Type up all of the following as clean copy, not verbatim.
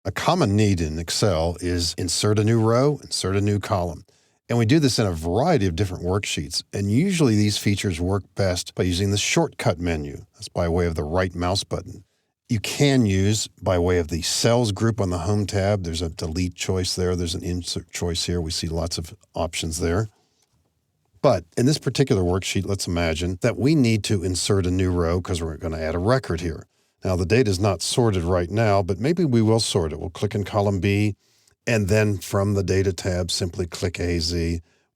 A common need in Excel is insert a new row, insert a new column. And we do this in a variety of different worksheets. And usually these features work best by using the shortcut menu. That's by way of the right mouse button. You can use by way of the cells group on the Home tab. There's a delete choice there. There's an insert choice here. We see lots of options there. But in this particular worksheet, let's imagine that we need to insert a new row because we're going to add a record here. Now, the data is not sorted right now, but maybe we will sort it. We'll click in column B, and then from the Data tab, simply click AZ.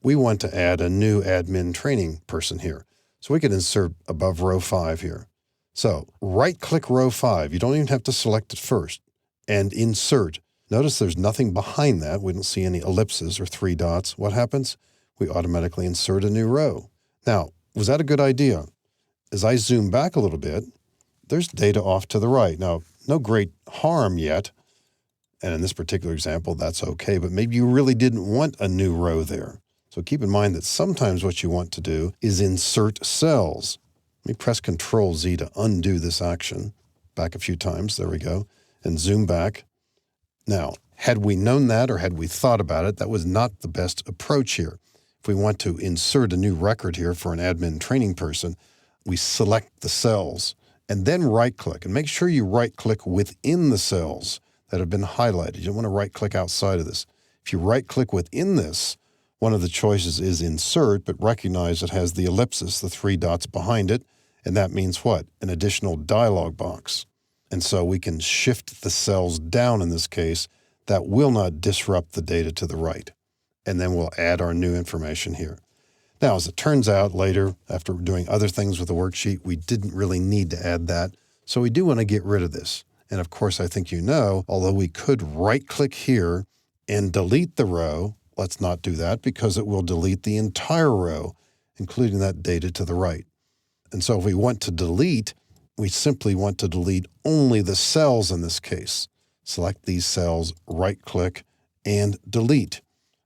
We want to add a new admin training person here. So we can insert above row 5 here. So right-click row 5. You don't even have to select it first. And insert. Notice there's nothing behind that. We don't see any ellipses or 3 dots. What happens? We automatically insert a new row. Now, was that a good idea? As I zoom back a little bit, there's data off to the right. Now, no great harm yet. And in this particular example, that's okay. But maybe you really didn't want a new row there. So keep in mind that sometimes what you want to do is insert cells. Let me press Control-Z to undo this action. Back a few times. There we go. And zoom back. Now, had we known that or had we thought about it, that was not the best approach here. If we want to insert a new record here for an admin training person, we select the cells and then right-click. And make sure you right-click within the cells that have been highlighted. You don't want to right-click outside of this. If you right-click within this, one of the choices is Insert, but recognize it has the ellipsis, the 3 dots behind it, and that means what? An additional dialog box. And so we can shift the cells down in this case. That will not disrupt the data to the right. And then we'll add our new information here. Now, as it turns out later, after doing other things with the worksheet, we didn't really need to add that. So we do want to get rid of this. And of course, I think you know, although we could right-click here and delete the row, let's not do that because it will delete the entire row, including that data to the right. And so if we want to delete, we simply want to delete only the cells in this case. Select these cells, right-click, and delete.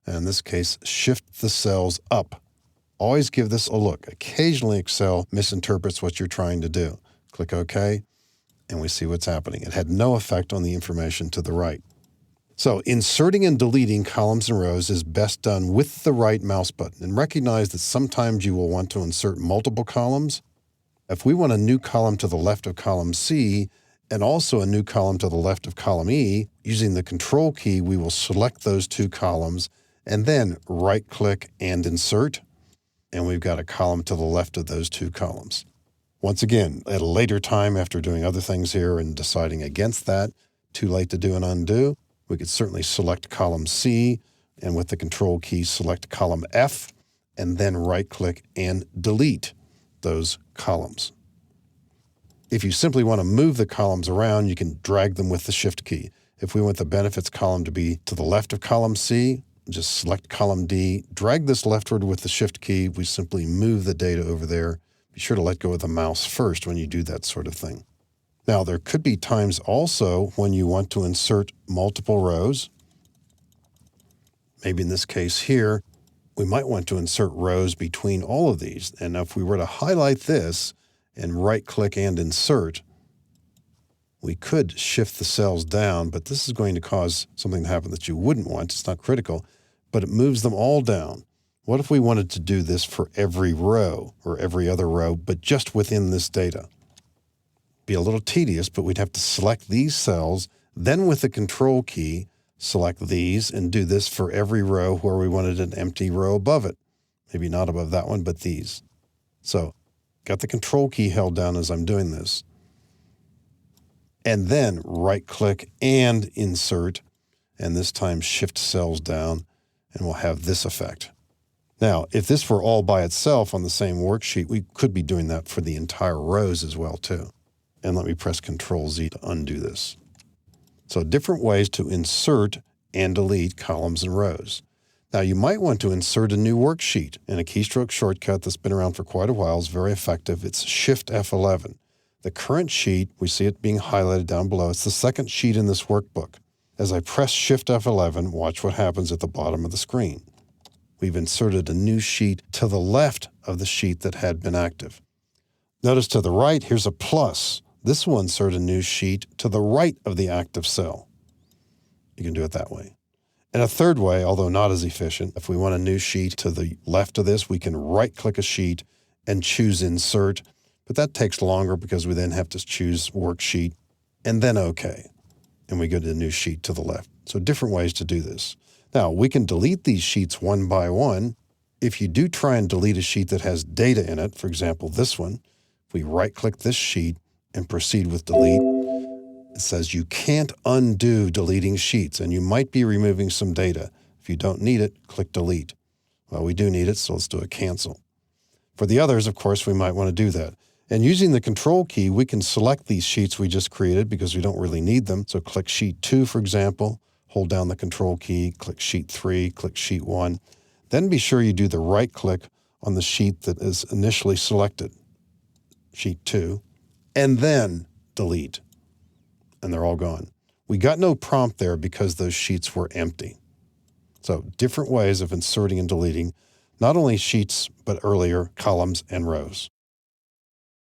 And in this case, shift the cells up. Always give this a look. Occasionally, Excel misinterprets what you're trying to do. Click OK, and we see what's happening. It had no effect on the information to the right. So inserting and deleting columns and rows is best done with the right mouse button. And recognize that sometimes you will want to insert multiple columns. If we want a new column to the left of column C and also a new column to the left of column E, using the Control key, we will select those 2 columns and then right-click and insert. And we've got a column to the left of those 2 columns. Once again, at a later time after doing other things here and deciding against that, too late to do an undo, we could certainly select column C and with the Control key select column F and then right-click and delete those columns. If you simply want to move the columns around, you can drag them with the Shift key. If we want the benefits column to be to the left of column C, just select column D, drag this leftward with the Shift key. We simply move the data over there. Be sure to let go of the mouse first when you do that sort of thing. Now, there could be times also when you want to insert multiple rows. Maybe in this case here, we might want to insert rows between all of these. And if we were to highlight this and right-click and insert, we could shift the cells down, but this is going to cause something to happen that you wouldn't want. It's not critical, but it moves them all down. What if we wanted to do this for every row or every other row, but just within this data? Be a little tedious, but we'd have to select these cells, then with the Control key, select these and do this for every row where we wanted an empty row above it. Maybe not above that one, but these. So, got the Control key held down as I'm doing this. And then right-click and insert, and this time shift cells down, and we'll have this effect. Now, if this were all by itself on the same worksheet, we could be doing that for the entire rows as well, too. And let me press Control-Z to undo this. So different ways to insert and delete columns and rows. Now, you might want to insert a new worksheet, and a keystroke shortcut that's been around for quite a while is very effective. It's Shift F11. The current sheet, we see it being highlighted down below. It's the second sheet in this workbook. As I press Shift F11, watch what happens at the bottom of the screen. We've inserted a new sheet to the left of the sheet that had been active. Notice to the right, here's a plus. This will insert a new sheet to the right of the active cell. You can do it that way. And a third way, although not as efficient, if we want a new sheet to the left of this, we can right-click a sheet and choose Insert, but that takes longer because we then have to choose Worksheet and then OK, and we go to the new sheet to the left. So different ways to do this. Now, we can delete these sheets one by one. If you do try and delete a sheet that has data in it, for example, this one, if we right-click this sheet and proceed with delete, it says you can't undo deleting sheets, and you might be removing some data. If you don't need it, click delete. Well, we do need it, so let's do a cancel. For the others, of course, we might want to do that. And using the Control key, we can select these sheets we just created because we don't really need them. So click Sheet 2, for example, hold down the Control key, click Sheet 3, click Sheet 1. Then be sure you do the right-click on the sheet that is initially selected, Sheet 2, and then delete. And they're all gone. We got no prompt there because those sheets were empty. So different ways of inserting and deleting not only sheets, but earlier columns and rows.